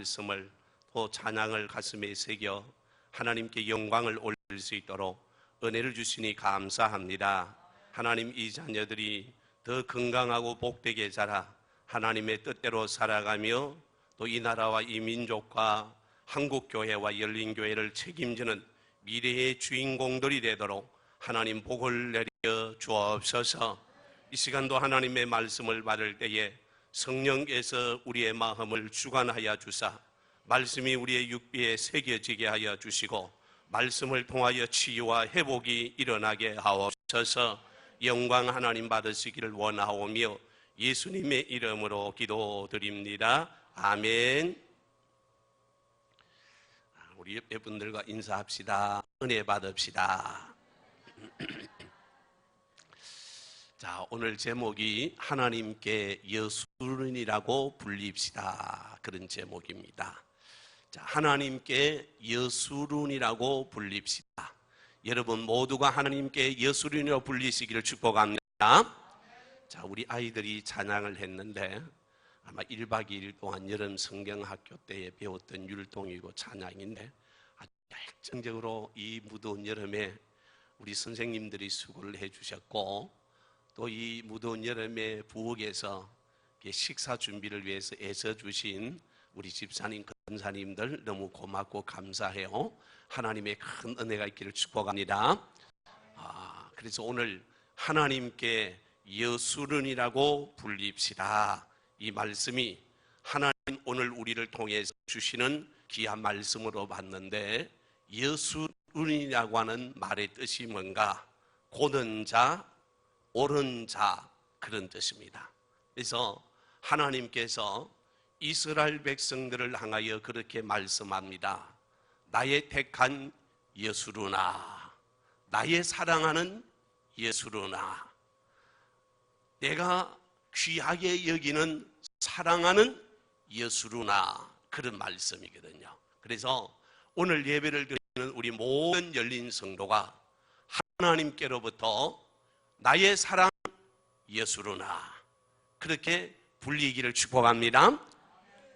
말씀을 또 찬양을 가슴에 새겨 하나님께 영광을 올릴 수 있도록 은혜를 주시니 감사합니다. 하나님, 이 자녀들이 더 건강하고 복되게 자라 하나님의 뜻대로 살아가며 또 이 나라와 이 민족과 한국교회와 열린교회를 책임지는 미래의 주인공들이 되도록 하나님 복을 내려 주옵소서. 이 시간도 하나님의 말씀을 받을 때에 성령께서 우리의 마음을 주관하여 주사 말씀이 우리의 육비에 새겨지게 하여 주시고 말씀을 통하여 치유와 회복이 일어나게 하옵소서. 영광 하나님 받으시기를 원하오며 예수님의 이름으로 기도드립니다. 아멘. 우리 옆에 분들과 인사합시다. 은혜 받읍시다. 자, 오늘 제목이 하나님께 여수론이라고 불립시다. 그런 제목입니다. 자, 하나님께 여수론이라고 불립시다. 여러분 모두가 하나님께 여수론이라고 불리시기를 축복합니다. 자, 우리 아이들이 찬양을 했는데 아마 1박 2일 동안 여름 성경학교 때에 배웠던 율동이고 찬양인데 아주 열정적으로 이 무더운 여름에 우리 선생님들이 수고를 해주셨고 또 이 무더운 여름에 부엌에서 식사 준비를 위해서 애써주신 우리 집사님, 권사님들 너무 고맙고 감사해요. 하나님의 큰 은혜가 있기를 축복합니다. 그래서 오늘 하나님께 여수론이라고 불립시다. 이 말씀이 하나님 오늘 우리를 통해서 주시는 귀한 말씀으로 봤는데 여수론이라고 하는 말의 뜻이 뭔가? 고든 자, 옳은 자, 그런 뜻입니다. 그래서 하나님께서 이스라엘 백성들을 향하여 그렇게 말씀합니다. 나의 택한 여수론아, 나의 사랑하는 여수론아, 내가 귀하게 여기는 사랑하는 여수론아, 그런 말씀이거든요. 그래서 오늘 예배를 드리는 우리 모든 열린 성도가 하나님께로부터 나의 사랑 여수론아 그렇게 불리기를 축복합니다.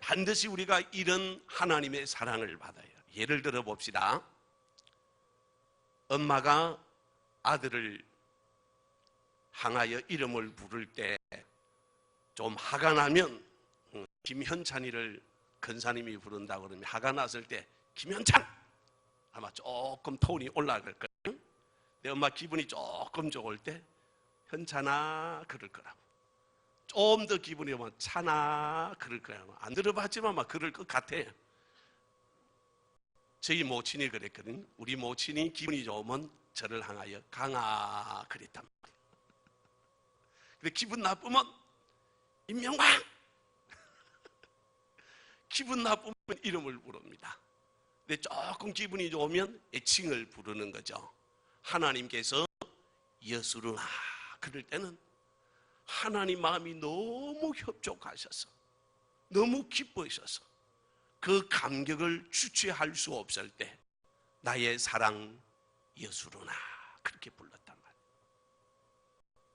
반드시 우리가 이런 하나님의 사랑을 받아요. 예를 들어 봅시다. 엄마가 아들을 향하여 이름을 부를 때 좀 화가 나면 김현찬이를 근사님이 부른다고 그러면 화가 났을 때 김현찬! 아마 조금 톤이 올라갈 거예요. 내 엄마 기분이 조금 좋을 때 현찬아 그럴 거라고. 좀 더 기분이 오면 찬아 그럴 거라고. 안 들어봤지만 막 그럴 것 같아. 저희 모친이 그랬거든요. 우리 모친이 기분이 좋으면 저를 향하여 강아 그랬단 말이에요. 근데 기분 나쁘면 임명광 기분 나쁘면 이름을 부릅니다. 근데 조금 기분이 좋으면 애칭을 부르는 거죠. 하나님께서 여수론아 그럴 때는 하나님 마음이 너무 협족하셔서 너무 기뻐하셔서 그 감격을 주체할 수 없을 때 나의 사랑 여수론아 그렇게 불렀단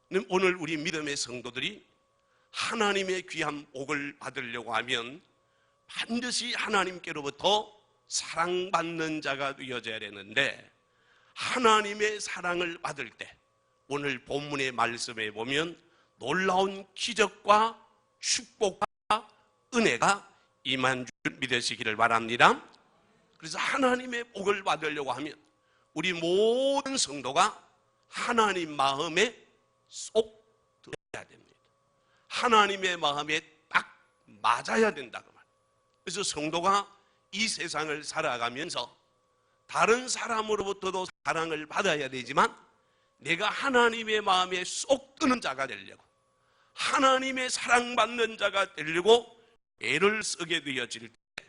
말이에요. 오늘 우리 믿음의 성도들이 하나님의 귀한 복을 받으려고 하면 반드시 하나님께로부터 사랑받는 자가 되어져야 되는데 하나님의 사랑을 받을 때 오늘 본문의 말씀에 보면 놀라운 기적과 축복과 은혜가 임한 줄 믿으시기를 바랍니다. 그래서 하나님의 복을 받으려고 하면 우리 모든 성도가 하나님 마음에 쏙 들어야 됩니다. 하나님의 마음에 딱 맞아야 된다고 말이에요. 그래서 성도가 이 세상을 살아가면서 다른 사람으로부터도 사랑을 받아야 되지만 내가 하나님의 마음에 쏙 드는 자가 되려고 하나님의 사랑받는 자가 되려고 애를 쓰게 되어질 때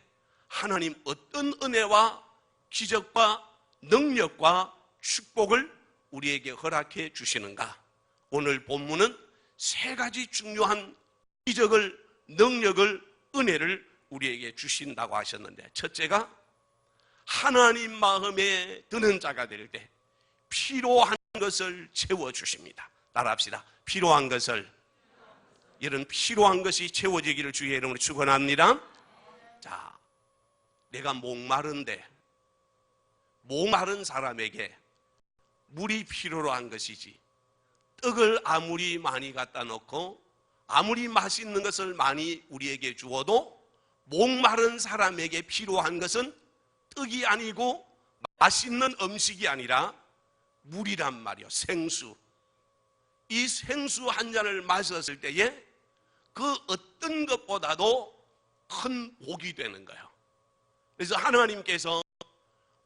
하나님 어떤 은혜와 기적과 능력과 축복을 우리에게 허락해 주시는가? 오늘 본문은 세 가지 중요한 기적을, 능력을, 은혜를 우리에게 주신다고 하셨는데 첫째가 하나님 마음에 드는 자가 될 때 필요한 것을 채워주십니다. 따라합시다. 필요한 것을. 이런 필요한 것이 채워지기를 주의 이름으로 축원합니다. 자, 내가 목마른데 목마른 사람에게 물이 필요로 한 것이지, 떡을 아무리 많이 갖다 놓고 아무리 맛있는 것을 많이 우리에게 주어도 목마른 사람에게 필요한 것은 떡이 아니고 맛있는 음식이 아니라 물이란 말이요, 생수. 이 생수 한 잔을 마셨을 때에 그 어떤 것보다도 큰 복이 되는 거예요. 그래서 하나님께서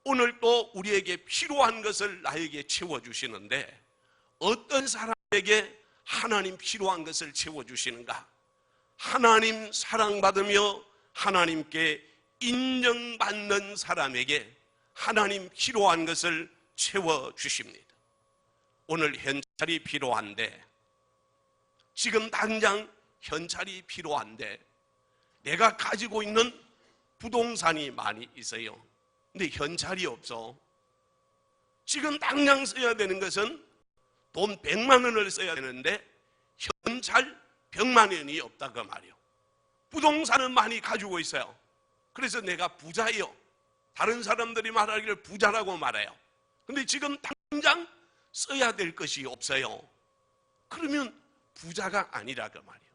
오늘 또 우리에게 필요한 것을 나에게 채워주시는데, 어떤 사람에게 하나님 필요한 것을 채워주시는가? 하나님 사랑받으며 하나님께 인정받는 사람에게 하나님 필요한 것을 채워주십니다. 오늘 현찰이 필요한데, 지금 당장 현찰이 필요한데, 내가 가지고 있는 부동산이 많이 있어요. 근데 현찰이 없어. 지금 당장 써야 되는 것은 돈 100만 원을 써야 되는데 현찰 100만 원이 없다 그 말이요. 부동산은 많이 가지고 있어요. 그래서 내가 부자예요. 다른 사람들이 말하기를 부자라고 말해요. 근데 지금 당장 써야 될 것이 없어요. 그러면 부자가 아니라 그 말이에요.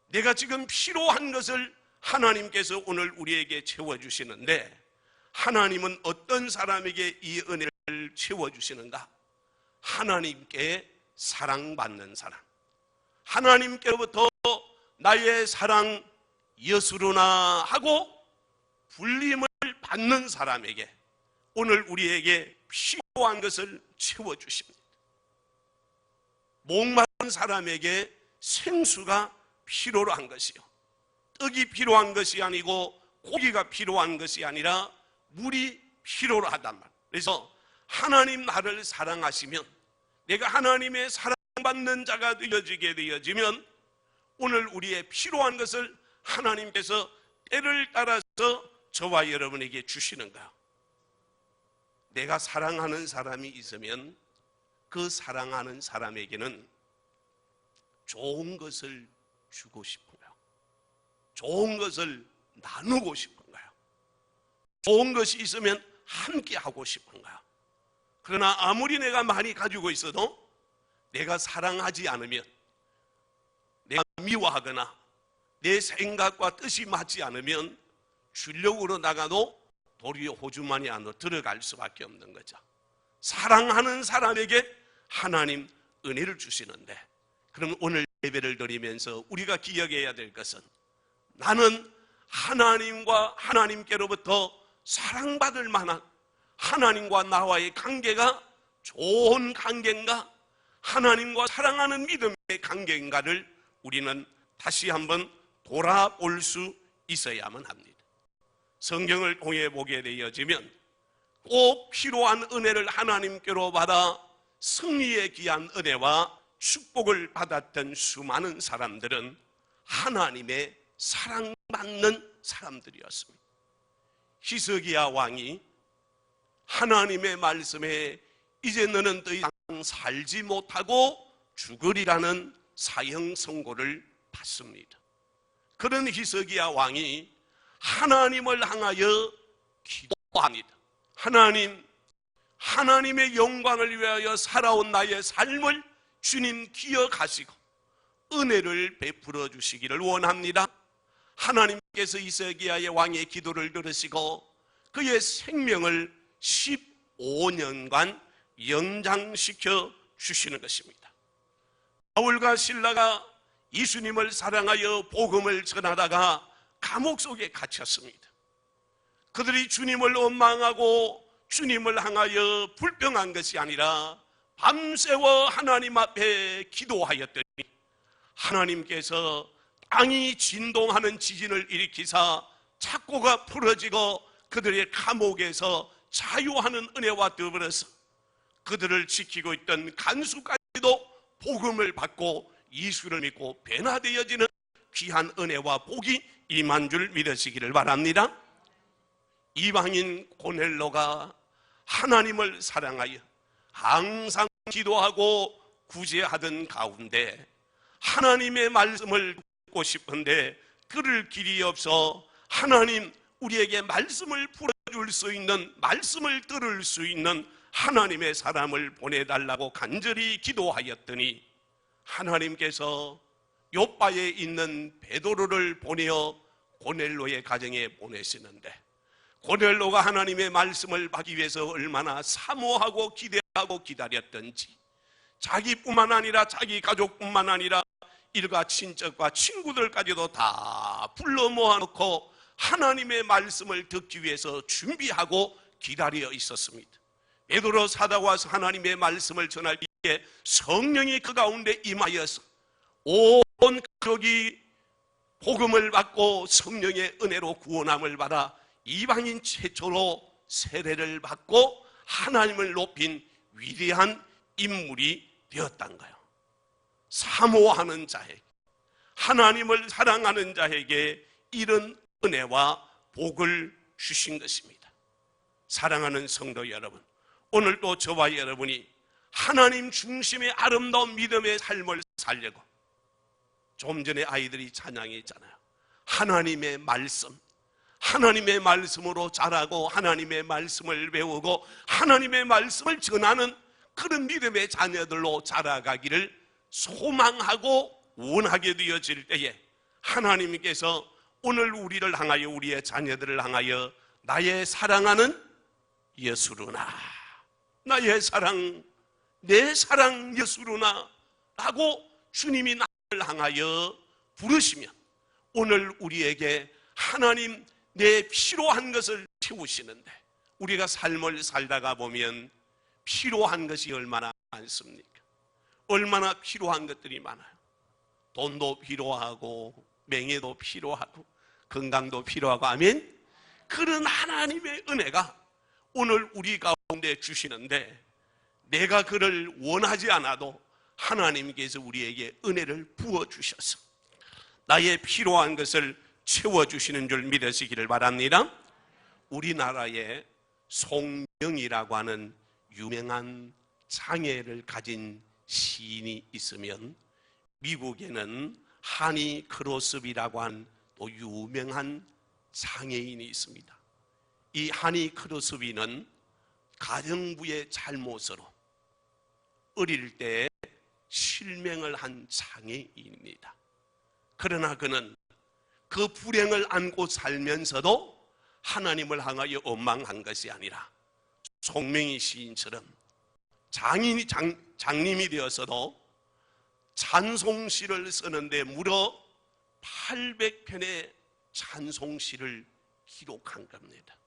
내가 지금 필요한 것을 하나님께서 오늘 우리에게 채워주시는데, 하나님은 어떤 사람에게 이 은혜를 채워주시는가? 하나님께 사랑받는 사람, 하나님께로부터 나의 사랑 예수로나 하고 불림을 받는 사람에게 오늘 우리에게 필요한 것을 채워주십니다. 목마른 사람에게 생수가 필요로 한 것이요, 떡이 필요한 것이 아니고 고기가 필요한 것이 아니라 물이 필요로 하단 말. 그래서 하나님 나를 사랑하시면, 내가 하나님의 사랑받는 자가 되어지게 되어지면 오늘 우리의 필요한 것을 하나님께서 때를 따라서 저와 여러분에게 주시는 거야. 내가 사랑하는 사람이 있으면 그 사랑하는 사람에게는 좋은 것을 주고 싶은 거야. 좋은 것을 나누고 싶은 거야. 좋은 것이 있으면 함께 하고 싶은 거야. 그러나 아무리 내가 많이 가지고 있어도 내가 사랑하지 않으면, 내가 미워하거나 내 생각과 뜻이 맞지 않으면 주려고 나가도 도리어 호주머니 안으로 들어갈 수밖에 없는 거죠. 사랑하는 사람에게 하나님 은혜를 주시는데, 그럼 오늘 예배를 드리면서 우리가 기억해야 될 것은, 나는 하나님과 하나님께로부터 사랑받을 만한, 하나님과 나와의 관계가 좋은 관계인가, 하나님과 사랑하는 믿음의 관계인가를 우리는 다시 한번 돌아볼 수 있어야만 합니다. 성경을 통해 보게 되어지면 꼭 필요한 은혜를 하나님께로 받아 승리의 귀한 은혜와 축복을 받았던 수많은 사람들은 하나님의 사랑받는 사람들이었습니다. 히스기야 왕이 하나님의 말씀에 이제 너는 더 이상 살지 못하고 죽으리라는 사형 선고를 받습니다. 그런 히스기야 왕이 하나님을 향하여 기도합니다. 하나님, 하나님의 영광을 위하여 살아온 나의 삶을 주님 기억하시고 은혜를 베풀어 주시기를 원합니다. 하나님께서 히스기야의 왕의 기도를 들으시고 그의 생명을 15년간 연장시켜 주시는 것입니다. 바울과 실라가 예수님을 사랑하여 복음을 전하다가 감옥 속에 갇혔습니다. 그들이 주님을 원망하고 주님을 향하여 불평한 것이 아니라 밤새워 하나님 앞에 기도하였더니 하나님께서 땅이 진동하는 지진을 일으키사 착고가 풀어지고 그들의 감옥에서 자유하는 은혜와 더불어서 그들을 지키고 있던 간수까지도 복음을 받고 예수를 믿고 변화되어지는 귀한 은혜와 복이 임한 줄 믿으시기를 바랍니다. 이방인 고넬로가 하나님을 사랑하여 항상 기도하고 구제하던 가운데 하나님의 말씀을 듣고 싶은데 들을 길이 없어 하나님 우리에게 말씀을 풀어줄 수 있는, 말씀을 들을 수 있는 하나님의 사람을 보내달라고 간절히 기도하였더니 하나님께서 요바에 있는 베드로를 보내어 고넬로의 가정에 보내시는데, 고넬로가 하나님의 말씀을 받기 위해서 얼마나 사모하고 기대하고 기다렸던지, 자기뿐만 아니라 자기 가족뿐만 아니라 일가 친척과 친구들까지도 다 불러 모아놓고 하나님의 말씀을 듣기 위해서 준비하고 기다려 있었습니다. 베드로 사도가 와서 하나님의 말씀을 전할 때에 성령이 그 가운데 임하여서 온 가족이 복음을 받고 성령의 은혜로 구원함을 받아 이방인 최초로 세례를 받고 하나님을 높인 위대한 인물이 되었단 거예요. 사모하는 자에게, 하나님을 사랑하는 자에게 이런 은혜와 복을 주신 것입니다. 사랑하는 성도 여러분, 오늘도 저와 여러분이 하나님 중심의 아름다운 믿음의 삶을 살려고, 좀 전에 아이들이 찬양했잖아요. 하나님의 말씀, 하나님의 말씀으로 자라고 하나님의 말씀을 배우고 하나님의 말씀을 전하는 그런 믿음의 자녀들로 자라가기를 소망하고 원하게 되어질 때에 하나님께서 오늘 우리를 향하여, 우리의 자녀들을 향하여 나의 사랑하는 예수루나, 나의 사랑, 내 사랑 예수루나 라고 주님이 나를 향하여 부르시면 오늘 우리에게 하나님 내 필요한 것을 채우시는데, 우리가 삶을 살다가 보면 필요한 것이 얼마나 많습니까? 얼마나 필요한 것들이 많아요. 돈도 필요하고 명예도 필요하고 건강도 필요하고, 아멘. 그런 하나님의 은혜가 오늘 우리 가운데 주시는데, 내가 그를 원하지 않아도 하나님께서 우리에게 은혜를 부어주셔서 나의 필요한 것을 채워주시는 줄 믿으시기를 바랍니다. 우리나라에 송명이라고 하는 유명한 장애를 가진 시인이 있으면, 미국에는 하니 크로스비라고 한 또 유명한 장애인이 있습니다. 이 하니 크로스비는 가정부의 잘못으로 어릴 때 실명을 한 장애인입니다. 그러나 그는 그 불행을 안고 살면서도 하나님을 향하여 원망한 것이 아니라 송명희 시인처럼 장님이 되어서도 찬송시를 쓰는데 무려 800편의 찬송시를 기록한 겁니다.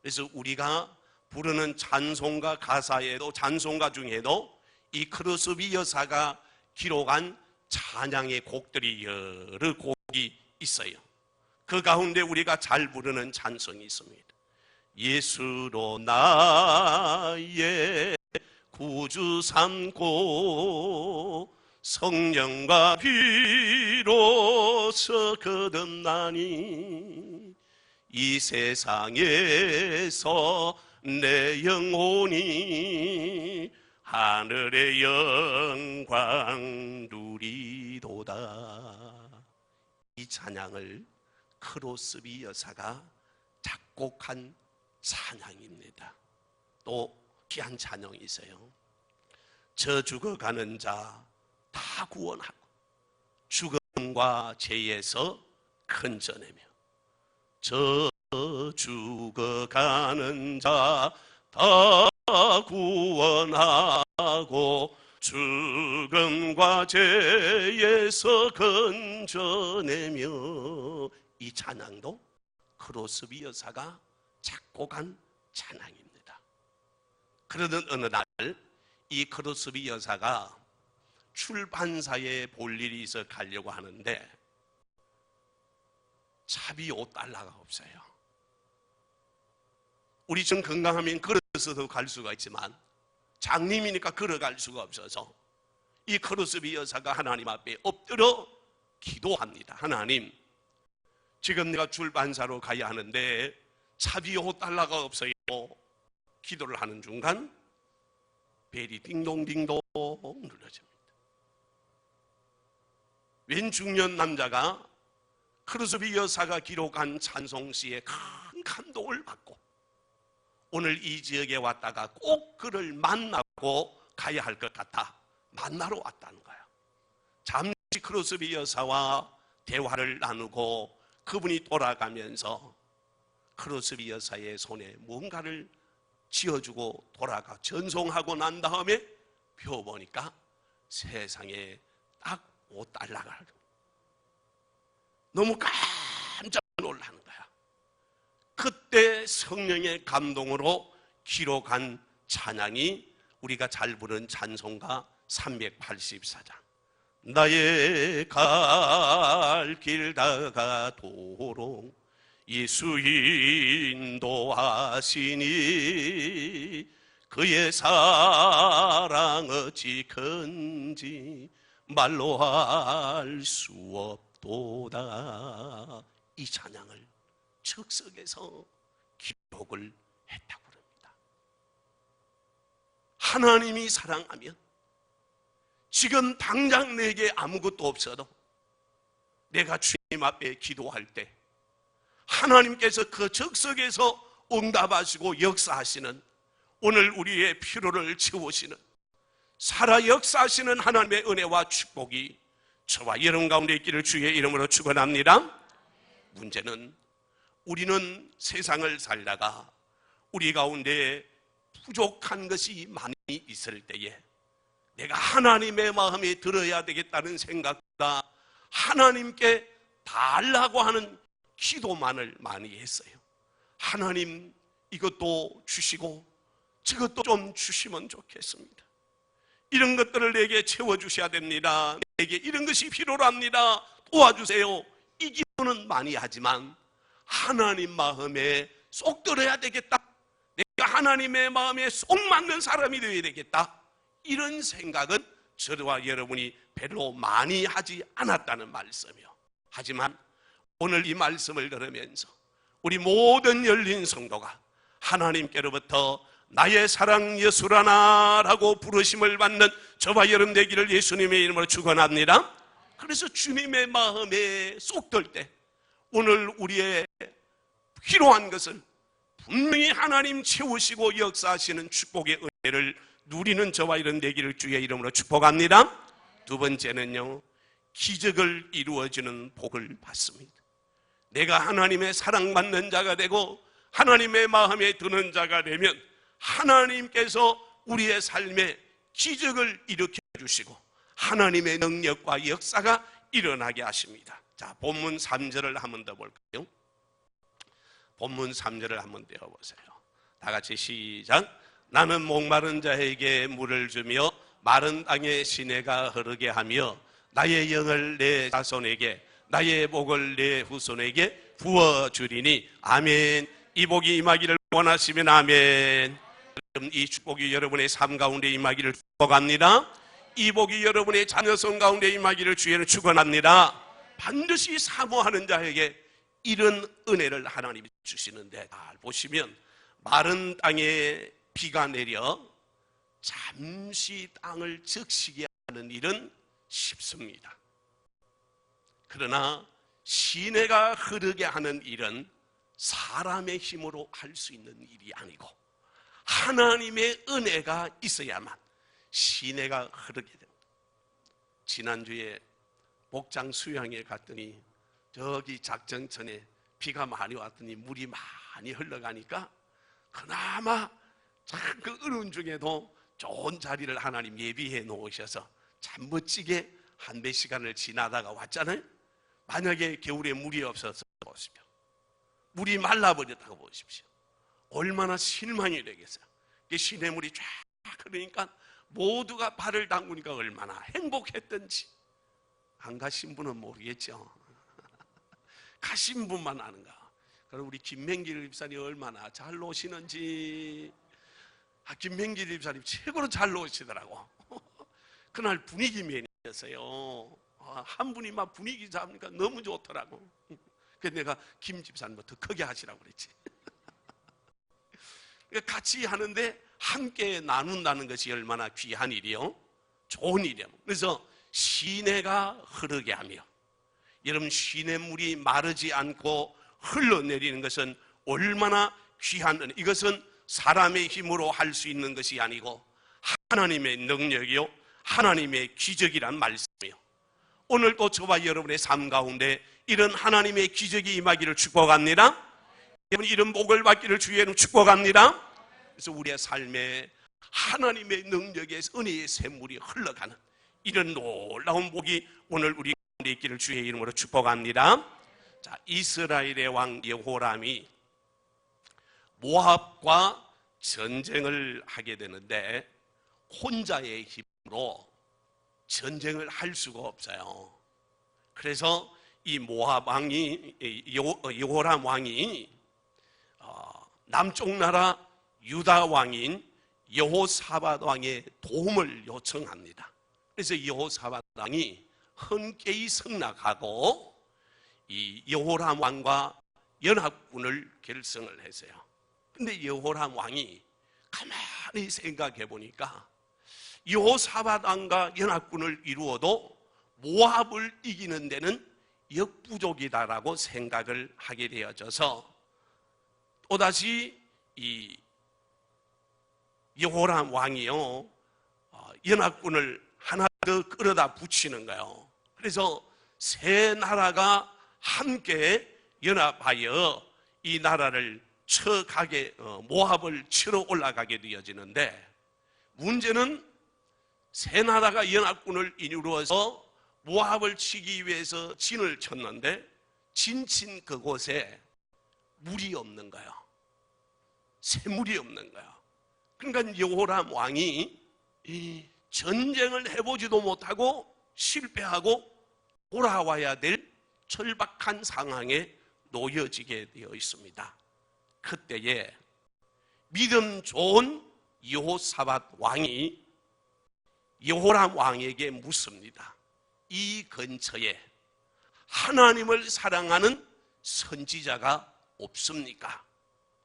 그래서 우리가 부르는 찬송가 가사에도, 찬송가 중에도 이 크로스비 여사가 기록한 찬양의 곡들이 여러 곡이 있어요. 그 가운데 우리가 잘 부르는 찬송이 있습니다. 예수로 나의 구주 삼고 성령과 비로소 거듭나니 이 세상에서 내 영혼이 하늘의 영광 누리도다. 이 찬양을 크로스비 여사가 작곡한 찬양입니다. 또 귀한 찬양이 있어요. 저 죽어가는 자 다 구원하고 죽음과 죄에서 건져내며, 저 죽어가는 자 다 구원하고 죽음과 죄에서 건져내며, 이 찬양도 크로스비 여사가 작곡한 찬양입니다. 그러던 어느 날 이 크로스비 여사가 출판사에 볼 일이 있어 가려고 하는데 차비 $5가 없어요. 우리 좀 건강하면 걸어서도 갈 수가 있지만 장님이니까 걸어갈 수가 없어서 이 크로스비 여사가 하나님 앞에 엎드려 기도합니다. 하나님, 지금 내가 출판사로 가야 하는데 차비 $5가 없어요. 기도를 하는 중간 벨이 띵동띵동 눌러집니다. 웬 중년 남자가 크로스비 여사가 기록한 찬송시에 큰 감동을 받고 오늘 이 지역에 왔다가 꼭 그를 만나고 가야 할 것 같아 만나러 왔다는 거야. 잠시 크로스비 여사와 대화를 나누고 그분이 돌아가면서 크로스비 여사의 손에 뭔가를 쥐어주고 돌아가 전송하고 난 다음에 펴보니까 세상에 딱 $5가 너무 깜짝 놀라는 거야. 그때 성령의 감동으로 기록한 찬양이 우리가 잘 부른 찬송가 384장. 나의 갈 길 다가도록 예수 인도하시니 그의 사랑 어찌 큰지 말로 할 수 없도다. 이 찬양을 즉석에서 기록을 했다고 합니다. 하나님이 사랑하면 지금 당장 내게 아무것도 없어도 내가 주님 앞에 기도할 때 하나님께서 그 즉석에서 응답하시고 역사하시는, 오늘 우리의 필요를 채우시는, 살아 역사하시는 하나님의 은혜와 축복이 저와 여러분 가운데 있기를 주의 이름으로 축원합니다. 문제는 우리는 세상을 살다가 우리 가운데 부족한 것이 많이 있을 때에 내가 하나님의 마음에 들어야 되겠다는 생각보다 하나님께 달라고 하는 기도만을 많이 했어요. 하나님 이것도 주시고 저것도 좀 주시면 좋겠습니다. 이런 것들을 내게 채워주셔야 됩니다. 내게 이런 것이 필요합니다. 도와주세요. 이 기도는 많이 하지만 하나님 마음에 쏙 들어야 되겠다, 내가 하나님의 마음에 쏙 맞는 사람이 되어야 되겠다, 이런 생각은 저와 여러분이 별로 많이 하지 않았다는 말씀이요. 하지만 오늘 이 말씀을 들으면서 우리 모든 열린 성도가 하나님께로부터 나의 사랑 예수라나라고 부르심을 받는 저와 여러분 되기를 예수님의 이름으로 축원합니다. 그래서 주님의 마음에 쏙 들 때 오늘 우리의 필요한 것을 분명히 하나님 채우시고 역사하시는 축복의 은혜를 누리는 저와 여러분 되기를 주의 이름으로 축복합니다. 두 번째는요, 기적을 이루어지는 복을 받습니다. 내가 하나님의 사랑받는 자가 되고 하나님의 마음에 드는 자가 되면 하나님께서 우리의 삶에 기적을 일으켜 주시고 하나님의 능력과 역사가 일어나게 하십니다. 자, 본문 3절을 한번 더 볼까요? 본문 3절을 한번 떼어보세요. 다 같이 시작. 나는 목마른 자에게 물을 주며 마른 땅에 시내가 흐르게 하며 나의 영을 내 자손에게 나의 복을 내 후손에게 부어주리니 아멘. 이 복이 임하기를 원하시면 아멘. 이 축복이 여러분의 삶 가운데 임하기를 축복합니다. 이 복이 여러분의 자녀성 가운데 임하기를 주의는 축원합니다. 반드시 사모하는 자에게 이런 은혜를 하나님이 주시는데, 보시면 마른 땅에 비가 내려 잠시 땅을 적시게 하는 일은 쉽습니다. 그러나 시내가 흐르게 하는 일은 사람의 힘으로 할 수 있는 일이 아니고 하나님의 은혜가 있어야만 시내가 흐르게 됩니다. 지난주에 목장 수양에 갔더니 저기 작정천에 비가 많이 왔더니 물이 많이 흘러가니까 그나마 참 그 어려운 중에도 좋은 자리를 하나님 예비해 놓으셔서 참 멋지게 한 몇 시간을 지나다가 왔잖아요. 만약에 겨울에 물이 없어서 보십시오. 물이 말라버렸다고 보십시오. 얼마나 실망이 되겠어요. 시냇물이 쫙 흐르니까 모두가 발을 담그니까 얼마나 행복했던지. 안 가신 분은 모르겠죠. 가신 분만 아는가. 그럼 우리 김맹길 집사님 얼마나 잘 노시는지. 김맹길 집사님 최고로 잘 노시더라고. 그날 분위기 맨이었어요. 한 분이 막 분위기 잡으니까 너무 좋더라고. 그래서 내가 김 집사님부터 크게 하시라고 그랬지. 같이 하는데 함께 나눈다는 것이 얼마나 귀한 일이요, 좋은 일이요. 그래서 시내가 흐르게 하며, 여러분 시냇물이 마르지 않고 흘러내리는 것은 얼마나 귀한 은혜. 이것은 사람의 힘으로 할 수 있는 것이 아니고 하나님의 능력이요 하나님의 기적이란 말씀이요. 오늘도 저와 여러분의 삶 가운데 이런 하나님의 기적이 임하기를 축복합니다. 여러분 이런 복을 받기를 주의 이름 축복합니다. 그래서 우리의 삶에 하나님의 능력에서 은혜의 샘물이 흘러가는 이런 놀라운 복이 오늘 우리 가운데 있기를 주의 이름으로 축복합니다. 자, 이스라엘의 왕 여호람이 모압과 전쟁을 하게 되는데 혼자의 힘으로 전쟁을 할 수가 없어요. 그래서 이 모압 왕이 여호람 왕이 남쪽 나라 유다 왕인 여호사밧 왕의 도움을 요청합니다. 그래서 여호사밧 왕이 흔쾌히 승낙하고 이 여호람 왕과 연합군을 결성을 했어요. 근데 여호람 왕이 가만히 생각해 보니까 여호사밧 왕과 연합군을 이루어도 모압을 이기는 데는 역부족이다라고 생각을 하게 되어져서 또다시 이 여호람 왕이요 연합군을 하나 더 끌어다 붙이는 거예요. 그래서 세 나라가 함께 연합하여 이 나라를 모압을 치러 올라가게 되어지는데 문제는 세 나라가 연합군을 이루어서 모압을 치기 위해서 진을 쳤는데 진친 그곳에 물이 없는 거예요. 샘물이 없는 거예요. 그러니까 여호람 왕이 전쟁을 해보지도 못하고 실패하고 돌아와야 될 절박한 상황에 놓여지게 되어 있습니다. 그때에 믿음 좋은 여호사밧 왕이 여호람 왕에게 묻습니다. 이 근처에 하나님을 사랑하는 선지자가 없습니까?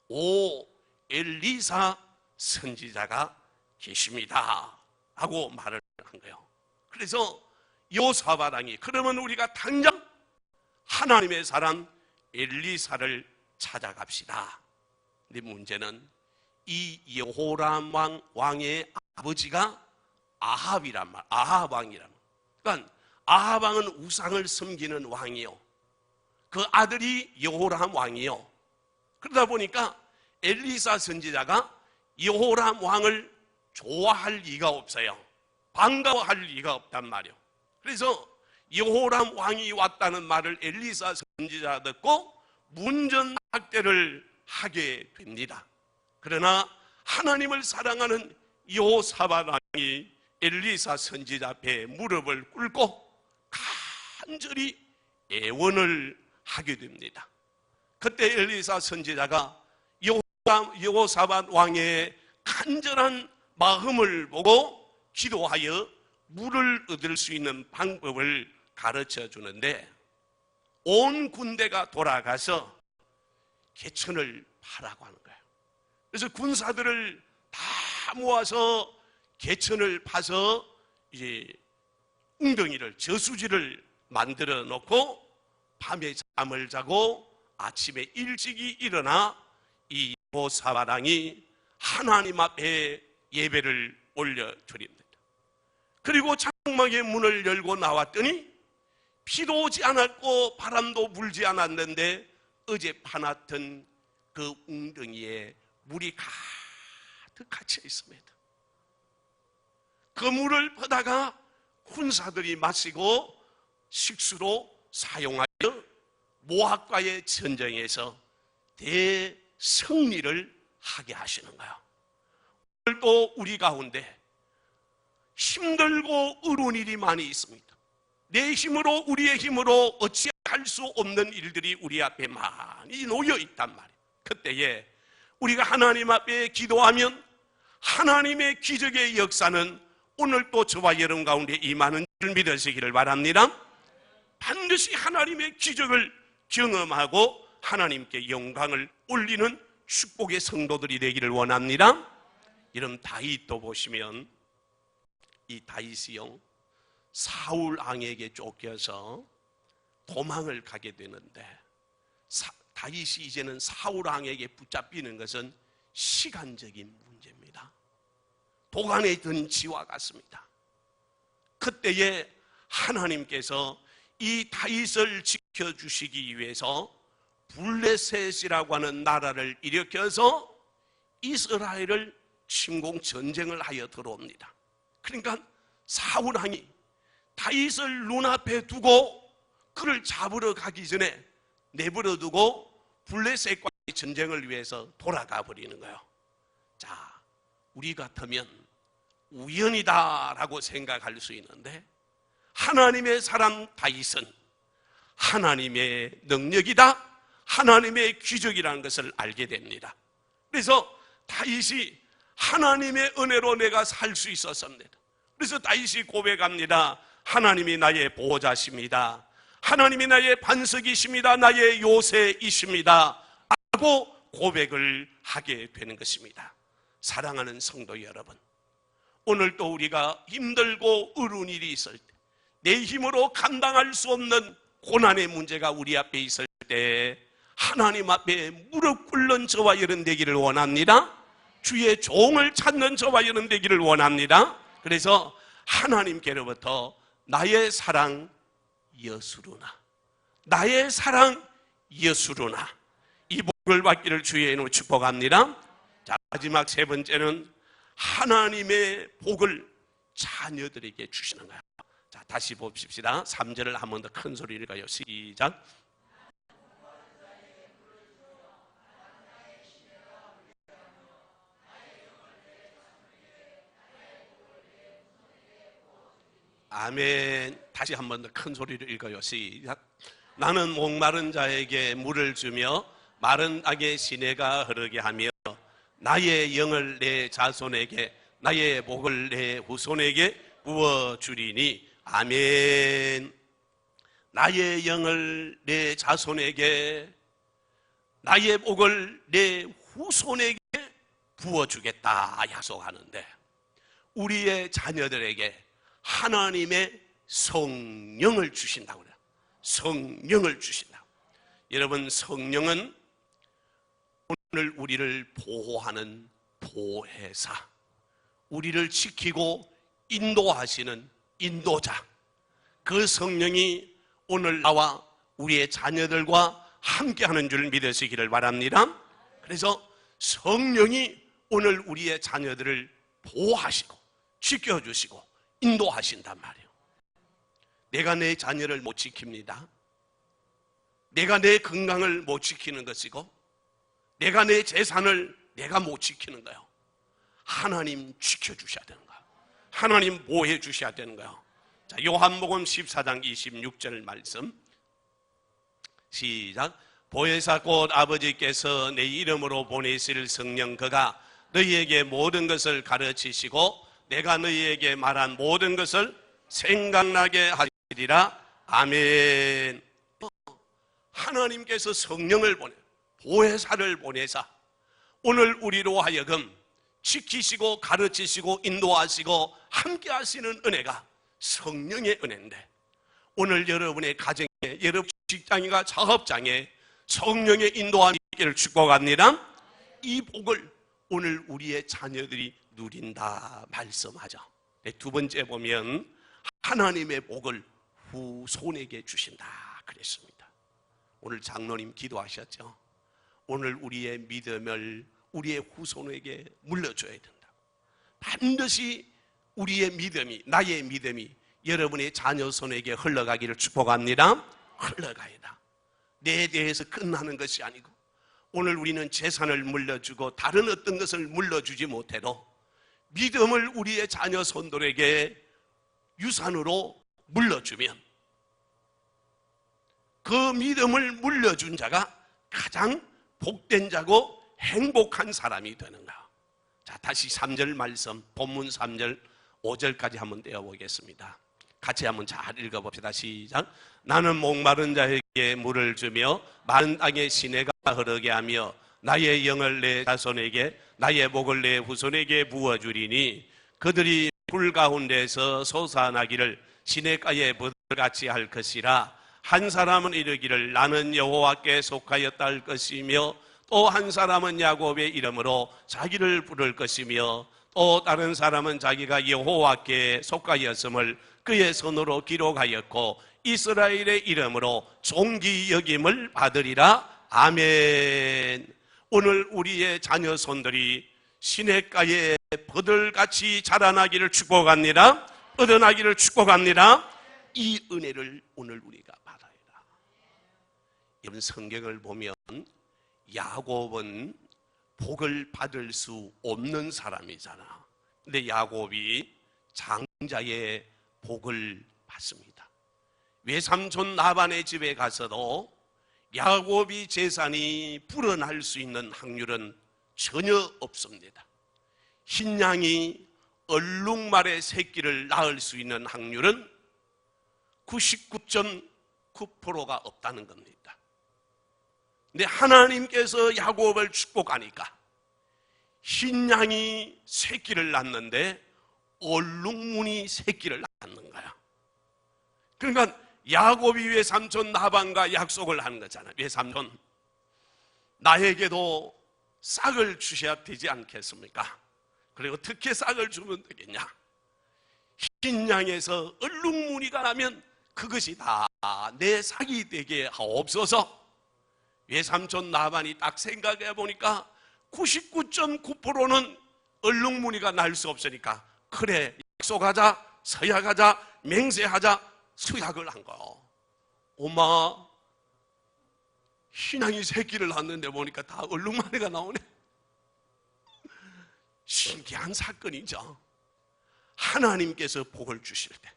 오 엘리사 선지자가 계십니다 하고 말을 한 거예요. 그래서 여호사밧 왕이 그러면 우리가 당장 하나님의 사람 엘리사를 찾아갑시다. 근데 문제는 이 여호람 왕의 아버지가 아합이란 말, 아합 왕이란 말. 그러니까 아합 왕은 우상을 섬기는 왕이요. 그 아들이 여호람 왕이요. 그러다 보니까 엘리사 선지자가 여호람 왕을 좋아할 리가 없어요. 반가워할 리가 없단 말이요. 그래서 여호람 왕이 왔다는 말을 엘리사 선지자가 듣고 문전박대를 하게 됩니다. 그러나 하나님을 사랑하는 여호사밧 왕이 엘리사 선지자 앞에 무릎을 꿇고 간절히 애원을 하게 됩니다. 그때 엘리사 선지자가 여호사밧 왕의 간절한 마음을 보고 기도하여 물을 얻을 수 있는 방법을 가르쳐 주는데 온 군대가 돌아가서 개천을 파라고 하는 거예요. 그래서 군사들을 다 모아서 개천을 파서 이제 웅덩이를 저수지를 만들어 놓고 밤에 잠을 자고 아침에 일찍이 일어나 이 여호사밧 왕이 하나님 앞에 예배를 올려드립니다. 그리고 장막의 문을 열고 나왔더니 비도 오지 않았고 바람도 불지 않았는데 어제 파놨던 그 웅덩이에 물이 가득 갇혀 있습니다. 그 물을 퍼다가 군사들이 마시고 식수로 사용하여 모압과의 전쟁에서 대승리를 하게 하시는 거예요. 오늘도 우리 가운데 힘들고 어려운 일이 많이 있습니다. 내 힘으로 우리의 힘으로 어찌할 수 없는 일들이 우리 앞에 많이 놓여 있단 말이에요. 그때에 우리가 하나님 앞에 기도하면 하나님의 기적의 역사는 오늘도 저와 여러분 가운데 임하는 줄 믿으시기를 바랍니다. 반드시 하나님의 기적을 경험하고 하나님께 영광을 올리는 축복의 성도들이 되기를 원합니다. 이런 다윗도 보시면 이 다윗이요 사울 왕에게 쫓겨서 도망을 가게 되는데 다윗이 이제는 사울 왕에게 붙잡히는 것은 시간적인 문제입니다. 도간에 든 지와 같습니다. 그때에 하나님께서 이 다윗을 지켜주시기 위해서 블레셋이라고 하는 나라를 일으켜서 이스라엘을 침공 전쟁을 하여 들어옵니다. 그러니까 사울 왕이 다윗을 눈앞에 두고 그를 잡으러 가기 전에 내버려 두고 블레셋과의 전쟁을 위해서 돌아가 버리는 거예요. 자, 우리 같으면 우연이다라고 생각할 수 있는데 하나님의 사람 다윗은 하나님의 능력이다, 하나님의 기적이라는 것을 알게 됩니다. 그래서 다윗이 하나님의 은혜로 내가 살 수 있었습니다. 그래서 다윗이 고백합니다. 하나님이 나의 보호자십니다. 하나님이 나의 반석이십니다. 나의 요새이십니다. 라고 고백을 하게 되는 것입니다. 사랑하는 성도 여러분, 오늘도 우리가 힘들고 어려운 일이 있을 때, 내 힘으로 감당할 수 없는 고난의 문제가 우리 앞에 있을 때 하나님 앞에 무릎 꿇는 저와 여러분 되기를 원합니다. 주의 종을 찾는 저와 여러분 되기를 원합니다. 그래서 하나님께로부터 나의 사랑 예수로나, 나의 사랑 예수로나, 이 복을 받기를 주의 이름으로 축복합니다. 자, 마지막 세 번째는 하나님의 복을 자녀들에게 주시는 거예요. 자, 다시 봅시다. 3절을 한 번 더 큰 소리를 가요. 시작. 아멘. 다시 한 번 더 큰 소리를 읽어요. 시작. 나는 목마른 자에게 물을 주며 마른 땅에 시내가 흐르게 하며 나의 영을 내 자손에게, 나의 복을 내 후손에게 부어주리니. 아멘. 나의 영을 내 자손에게, 나의 복을 내 후손에게 부어주겠다 약속하는데, 우리의 자녀들에게 하나님의 성령을 주신다고 그래요. 성령을 주신다. 여러분, 성령은 오늘 우리를 보호하는 보혜사, 우리를 지키고 인도하시는 인도자, 그 성령이 오늘 나와 우리의 자녀들과 함께하는 줄 믿으시기를 바랍니다. 그래서 성령이 오늘 우리의 자녀들을 보호하시고 지켜주시고 인도하신단 말이에요. 내가 내 자녀를 못 지킵니다. 내가 내 건강을 못 지키는 것이고, 내가 내 재산을 내가 못 지키는 거예요. 하나님 지켜주셔야 되는 거예요. 하나님 보호해 주셔야 되는 거예요. 자, 요한복음 14장 26절 말씀 시작. 보혜사 곧 아버지께서 내 이름으로 보내실 성령, 그가 너희에게 모든 것을 가르치시고 내가 너희에게 말한 모든 것을 생각나게 하시리라. 아멘. 하나님께서 성령을 보내, 보혜사를 보내사 오늘 우리로 하여금 지키시고 가르치시고 인도하시고 함께 하시는 은혜가 성령의 은혜인데, 오늘 여러분의 가정에, 여러분 직장이가 작업장에 성령의 인도함이 있기를 축복합니다. 이 복을 오늘 우리의 자녀들이 누린다 말씀하죠. 두 번째 보면 하나님의 복을 후손에게 주신다 그랬습니다. 오늘 장로님 기도하셨죠. 오늘 우리의 믿음을 우리의 후손에게 물려줘야 된다. 반드시 우리의 믿음이, 나의 믿음이 여러분의 자녀 손에게 흘러가기를 축복합니다. 흘러가야다. 내 대해서 끝나는 것이 아니고, 오늘 우리는 재산을 물려주고 다른 어떤 것을 물려주지 못해도 믿음을 우리의 자녀 손들에게 유산으로 물려주면 그 믿음을 물려준 자가 가장 복된 자고 행복한 사람이 되는 거야. 자, 다시 3절 말씀, 본문 3절 5절까지 한번 떼어보겠습니다. 같이 한번 잘 읽어봅시다. 시작. 나는 목마른 자에게 물을 주며 마른 땅에 시내가 흐르게 하며 나의 영을 내 자손에게, 나의 복을 내 후손에게 부어주리니 그들이 불 가운데서 솟아나기를 시냇가에 부들같이 할 것이라. 한 사람은 이르기를 나는 여호와께 속하였다 할 것이며 또 한 사람은 야곱의 이름으로 자기를 부를 것이며 또 다른 사람은 자기가 여호와께 속하였음을 그의 손으로 기록하였고 이스라엘의 이름으로 존귀 여김을 받으리라. 아멘. 오늘 우리의 자녀 손들이 시냇가에 버들같이 자라나기를 축복합니다. 얻어나기를 축복합니다. 이 은혜를 오늘 우리가 받아야 다. 여러분, 성경을 보면 야곱은 복을 받을 수 없는 사람이잖아. 근데 야곱이 장자의 복을 받습니다. 외삼촌 라반의 집에 가서도 야곱이 재산이 불어날 수 있는 확률은 전혀 없습니다. 흰 양이 얼룩말의 새끼를 낳을 수 있는 확률은 99.9%가 없다는 겁니다. 근데 하나님께서 야곱을 축복하니까 흰 양이 새끼를 낳는데 얼룩무늬 새끼를 낳는 거야. 그러니까 야곱이 외삼촌 라반과 약속을 하는 거잖아요. 외삼촌, 나에게도 싹을 주셔야 되지 않겠습니까? 그리고 어떻게 싹을 주면 되겠냐? 흰 양에서 얼룩무늬가 나면 그것이 다 내 싹이 되게 하옵소서. 외삼촌 라반이 딱 생각해 보니까 99.9%는 얼룩무늬가 날 수 없으니까 그래, 약속하자, 서약하자, 맹세하자, 수약을 한 거예요. 엄마, 흰양이 새끼를 낳는데 보니까 다 얼룩무늬가 나오네. 신기한 사건이죠. 하나님께서 복을 주실 때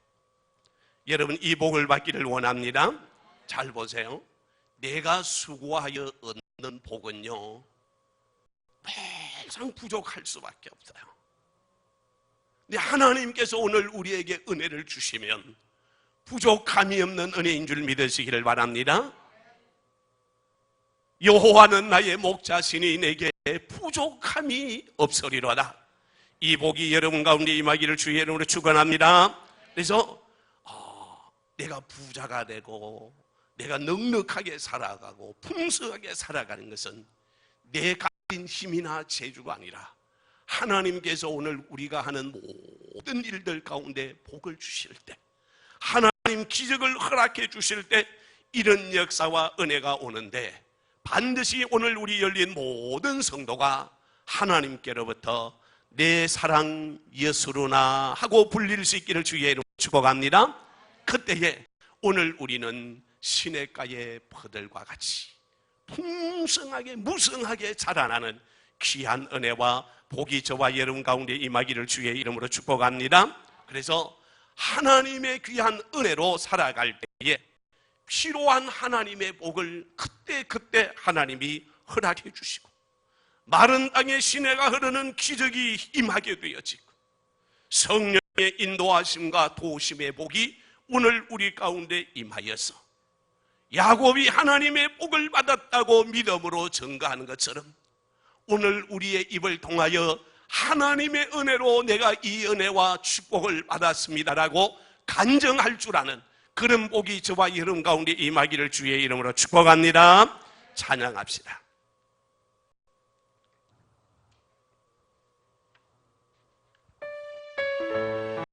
여러분, 이 복을 받기를 원합니다. 잘 보세요. 내가 수고하여 얻는 복은요 매상 부족할 수밖에 없어요. 근데 하나님께서 오늘 우리에게 은혜를 주시면 부족함이 없는 은혜인 줄 믿으시기를 바랍니다. 여호와는 나의 목자시니 내게 부족함이 없으리로다. 이 복이 여러분 가운데 임하기를 주의 이름으로 축원합니다. 그래서 내가 부자가 되고 내가 넉넉하게 살아가고 풍성하게 살아가는 것은 내 가진 힘이나 재주가 아니라 하나님께서 오늘 우리가 하는 모든 일들 가운데 복을 주실 때, 하나님 기적을 허락해 주실 때 이런 역사와 은혜가 오는데 반드시 오늘 우리 열린 모든 성도가 하나님께로부터 내 사랑 예수로나 하고 불릴 수 있기를 주의 이름으로 축복합니다. 그때에 오늘 우리는 시냇가의 버들과 같이 풍성하게 무성하게 자라나는 귀한 은혜와 복이 저와 여러분 가운데 임하기를 주의 이름으로 축복합니다. 그래서 하나님의 귀한 은혜로 살아갈 때에 필요한 하나님의 복을 그때 하나님이 허락해 주시고 마른 땅에 시내가 흐르는 기적이 임하게 되어지고 성령의 인도하심과 도우심의 복이 오늘 우리 가운데 임하여서 야곱이 하나님의 복을 받았다고 믿음으로 증거하는 것처럼 오늘 우리의 입을 통하여 하나님의 은혜로 내가 이 은혜와 축복을 받았습니다라고 간증할 줄 아는 그런 복이 저와 여러분 가운데 임하기를 주의 이름으로 축복합니다. 찬양합시다.